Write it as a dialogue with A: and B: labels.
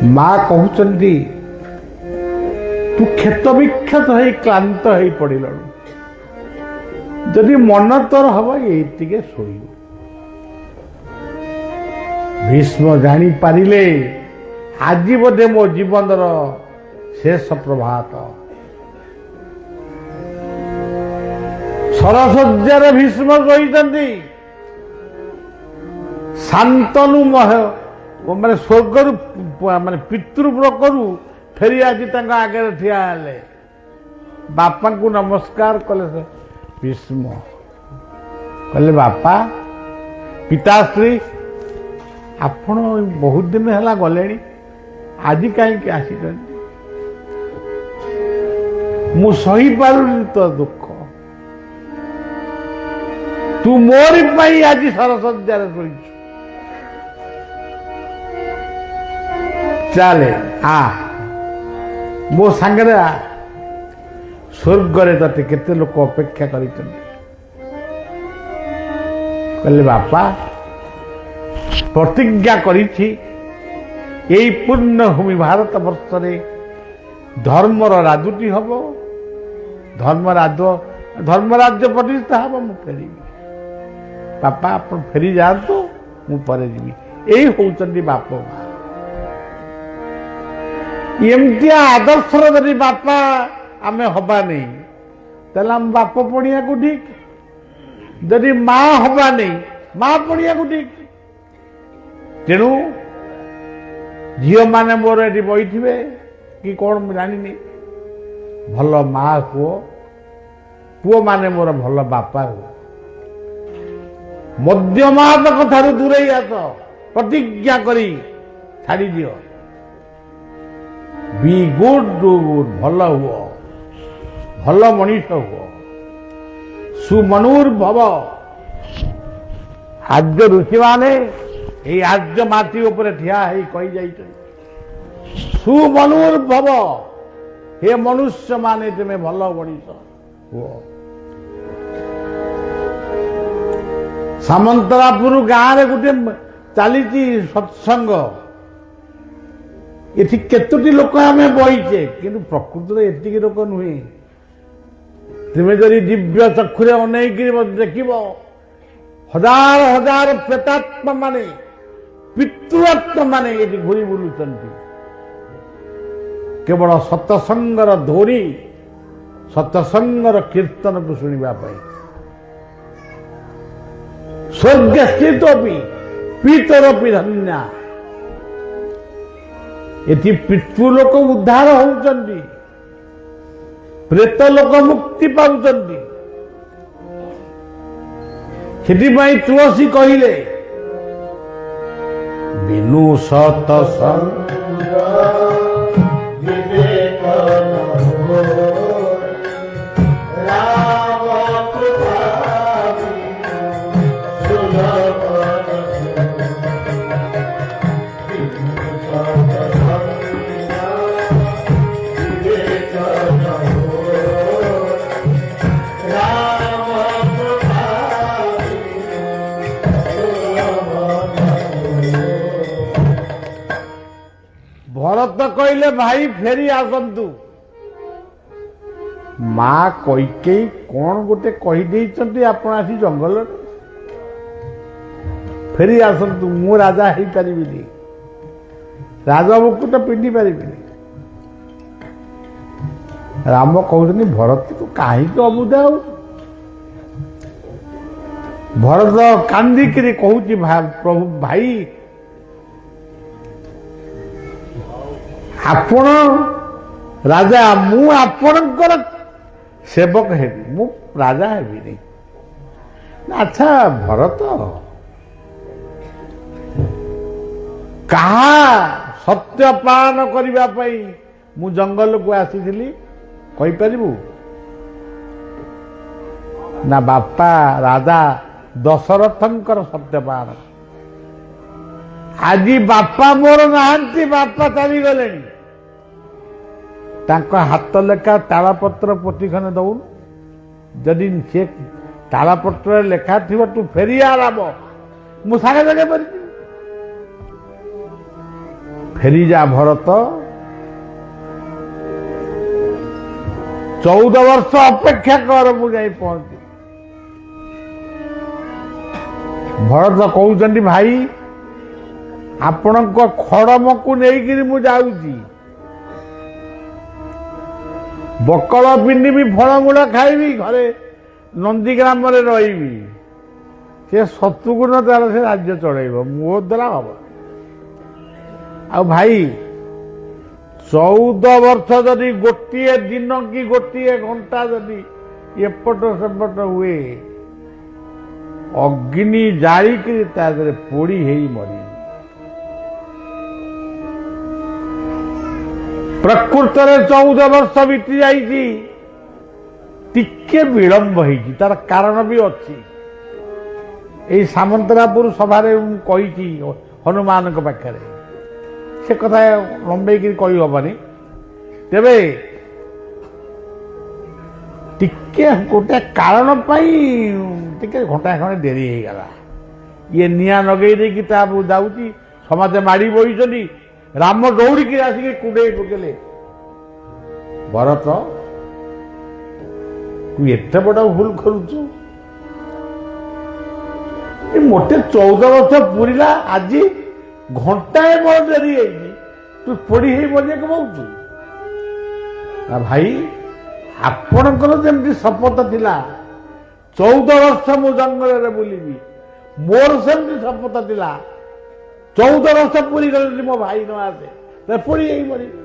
A: ମା କହୁଛନ୍ତି ତୁ କ୍ଷତ ବିକ୍ଷତ ହେଇ କ୍ଳାନ୍ତ ହେଇ ପଡ଼ିଲଣୁ, ଯଦି ମନ ତୋର ହବ ଏଇ ଟିକେ ଶୋଇବୁ। ଭୀଷ୍ମ ଜାଣିପାରିଲେ ଆଜି ବୋଧେ ମୋ ଜୀବନର ଶେଷ ପ୍ରଭାତ। ସରଶଯ୍ୟାରେ ଭୀଷ୍ମ ଶୋଇଛନ୍ତି। ଶାନ୍ତନୁମୟ ମାନେ ସ୍ୱର୍ଗରୁ ମାନେ ପିତୃବ୍ଲୋକରୁ ଫେରି ଆଜି ତାଙ୍କ ଆଗରେ ଠିଆ ହେଲେ, ବାପାଙ୍କୁ ନମସ୍କାର କଲେ। ସେ ଭୀଷ୍ମ କହିଲେ ବାପା ପିତାଶ୍ରୀ ଆପଣ ବହୁତ ଦିନ ହେଲା ଗଲେଣି, ଆଜି କାହିଁକି ଆସିଛନ୍ତି? ମୁଁ ସହିପାରୁନି ତ ଦୁଃଖ, ତୁ ମୋରି ପାଇଁ ଆଜି ସରଶଯ୍ୟାରେ ଶୋଇଛୁ, ଚାଲେ ଆ ମୋ ସାଙ୍ଗରେ ଆ, ସ୍ୱର୍ଗରେ ତତେ କେତେ ଲୋକ ଅପେକ୍ଷା କରିଛନ୍ତି। କହିଲେ ବାପା ପ୍ରତିଜ୍ଞା କରିଛି ଏଇ ପୂର୍ଣ୍ଣଭୂମି ଭାରତ ବର୍ଷରେ ଧର୍ମର ରାଜୁତି ହବ, ଧର୍ମରାଜ୍ୟ ପ୍ରତିଷ୍ଠା ହବ, ମୁଁ ଫେରିବି। ବାପା ଆପଣ ଫେରି ଯାଆନ୍ତୁ, ମୁଁ ପରେ ଯିବି। ଏଇ ହଉଛନ୍ତି ବାପ ମା। ଏମିତିଆ ଆଦର୍ଶର ଯଦି ବାପା ଆମେ ହବା ନେଇ, ତାହେଲେ ଆମ ବାପ ପଣିଆକୁ ଠିକ, ଯଦି ମା ହବା ନେଇ ମା ପଣିଆକୁ ଠିକ। ତେଣୁ ଝିଅମାନେ ମୋର ଏଠି ବଇଥିବେ କି କ'ଣ ମୁଁ ଜାଣିନି, ଭଲ ମା ହୁଅ, ପୁଅମାନେ ମୋର ଭଲ ବାପା ହୁଅ। ମଦ୍ୟମାଦ କଥାରୁ ଦୂରେଇ ଆସ, ପ୍ରତିଜ୍ଞା କରି ଛାଡ଼ିଦିଅ। ବି ଗୁଡ୍ ଡୁ ଗୁଡ୍, ଭଲ ହୁଅ, ଭଲ ମଣିଷ ହୁଅ, ସୁମନୁର୍ଭବ। ଆର୍ଯ୍ୟ ଋଷିମାନେ ଏଇ ଆର୍ଯ୍ୟ ମାଟି ଉପରେ ଠିଆ ହେଇ କହିଯାଇଛନ୍ତି ସୁମନୁର୍ଭବ, ହେ ମନୁଷ୍ୟ ମାନେ ତୁମେ ଭଲ ମଣିଷ ହୁଅ। ସାମନ୍ତରାପୁର ଗାଁରେ ଗୋଟେ ଚାଲିଛି ସତ୍ସଙ୍ଗ, ଏଠି କେତୋଟି ଲୋକ ଆମେ ବହିଛେ, କିନ୍ତୁ ପ୍ରକୃତରେ ଏତିକି ଲୋକ ନୁହେଁ। ତୁମେ ଯଦି ଦିବ୍ୟ ଚକ୍ଷୁରେ ଅନେଇକି ଦେଖିବ, ହଜାର ହଜାର ପ୍ରେତାତ୍ମା ମାନେ, ପିତୃଆତ୍ମା ମାନେ ଏଠି ଘୁରି ବୁଲୁଛନ୍ତି, କେବଳ ସତସଙ୍ଗର ଧ୍ୱନି, ସତସଙ୍ଗର କୀର୍ତ୍ତନକୁ ଶୁଣିବା ପାଇଁ। ସ୍ୱର୍ଗସ୍ଥିତୋପି ପିତରୋପି ଧନ୍ୟା, ଏଠି ପିତୃଲୋକ ଉଦ୍ଧାର ହଉଛନ୍ତି, ପ୍ରେତ ଲୋକ ମୁକ୍ତି ପାଉଛନ୍ତି। ସେଥିପାଇଁ ତୁଳସୀ କହିଲେ ବିନୁ ସତସଙ୍ଗ ଭରତ କହିଲେ ଭାଇ ଫେରି ଆସନ୍ତୁ। ମା କୈକେୟୀ କ'ଣ ଗୋଟେ କହିଦେଇଛନ୍ତି, ଆପଣ ଆସି ଜଙ୍ଗଲରେ ଫେରି ଆସନ୍ତୁ, ମୁଁ ରାଜା ହେଇପାରିବିନି, ରାଜମୁକୁଟ ପିନ୍ଧି ପାରିବିନି। ରାମ କହୁଛନ୍ତି ଭରତ ତୁ କାହିଁକି ଅବୁଝା ହଉଛୁ? ଭରତ କାନ୍ଦିକିରି କହୁଛି ପ୍ରଭୁ ଭାଇ ଆପଣ ରାଜା, ମୁଁ ଆପଣଙ୍କର ସେବକ ହେବି, ମୁଁ ରାଜା ହେବିନି। ଆଚ୍ଛା ଭରତ, କାହା ସତ୍ୟ ପାଳନ କରିବା ପାଇଁ ମୁଁ ଜଙ୍ଗଲକୁ ଆସିଥିଲି କହିପାରିବୁ? ନା ବାପା ରାଜା ଦଶରଥଙ୍କର ସତ୍ୟ ପାଳନ। ଆଜି ବାପା ମୋର ନାହାନ୍ତି, ବାପା ଚାଲିଗଲେଣି, ତାଙ୍କ ହାତ ଲେଖା ତାଳପତ୍ର ପୋତିଖଣ୍ଡେ ଦଉନୁ, ଯଦି ସେ ତାଳପତ୍ରରେ ଲେଖା ଥିବ ତୁ ଫେରି ଆରାମ, ମୁଁ ସାଙ୍ଗେ ସାଙ୍ଗେ ଫେରିଯା ଭରତ, 14 ବର୍ଷ ଅପେକ୍ଷା କର, ମୁଁ ଯାଇ ପହଞ୍ଚି। ଭରତ କହୁଛନ୍ତି ଭାଇ ଆପଣଙ୍କ ଖଡମକୁ ନେଇକିରି ମୁଁ ଯାଉଛି, ବକଳ ପିନ୍ଧିବି, ଫଳମୂଳ ଖାଇବି, ଘରେ ନନ୍ଦୀଗ୍ରାମରେ ରହିବି। ସେ ଶତ୍ରୁଘ୍ନ ତାର ସେ ରାଜ୍ୟ ଚଳେଇବ, ମୋ ଦ୍ୱାରା ହବ। ଆଉ ଭାଇ 14 ବର୍ଷ ଯଦି ଗୋଟିଏ ଦିନ କି ଗୋଟିଏ ଘଣ୍ଟା ଯଦି ଏପଟ ସେପଟ ହୁଏ, ଅଗ୍ନି ଜାଳିକିରି ତା ଦେହରେ ପୋଡ଼ି ହେଇ ମରିବ। ପ୍ରକୃତରେ 14 ବର୍ଷ ବିତି ଯାଇଛି, ଟିକେ ବିଳମ୍ବ ହେଇଛି, ତାର କାରଣ ବି ଅଛି। ଏଇ ସାମନ୍ତରାପୁର ସଭାରେ ମୁଁ କହିଛି ହନୁମାନଙ୍କ ପାଖରେ, ସେ କଥା ଲମ୍ବେଇକିରି କହିହବନି। ତେବେ ଟିକେ ଗୋଟେ କାରଣ ପାଇଁ ଟିକେ ଘଣ୍ଟାଏ ଖଣ୍ଡେ ଡେରି ହେଇଗଲା। ଇଏ ନିଆଁ ଲଗେଇ ଦେଇକି ତା ଯାଉଛି, ସମସ୍ତେ ମାଡ଼ି ବହିଛନ୍ତି, ରାମ ଦୌଡ଼ିକି ଆସିକି କୁଣ୍ଡେଇ ପକେଇଲେ, ଭରତ ତୁ ଏତେ ବଡ ଭୁଲ କରୁଛୁ, ମୋଟେ 14 ବର୍ଷ ପୁରିଲା, ଆଜି ଘଣ୍ଟାଏ ମୋର ଡେରି ହେଇଛି, ତୁ ପୋଡ଼ି ହେଇ ମରିବାକୁ କହୁଛୁ। ଭାଇ ଆପଣଙ୍କର ଯେମିତି ଶପଥ ଥିଲା 14 ବର୍ଷ ମୁଁ ଜଙ୍ଗଲରେ ବୁଲିବି, ମୋର ସେମିତି ଶପଥ ଥିଲା 14 ବର୍ଷ ପୁରୀ ଗଲେ ମୋ ଭାଇ ନ ଆସେ, ପୋଡ଼ି ହେଇ ମରିବି।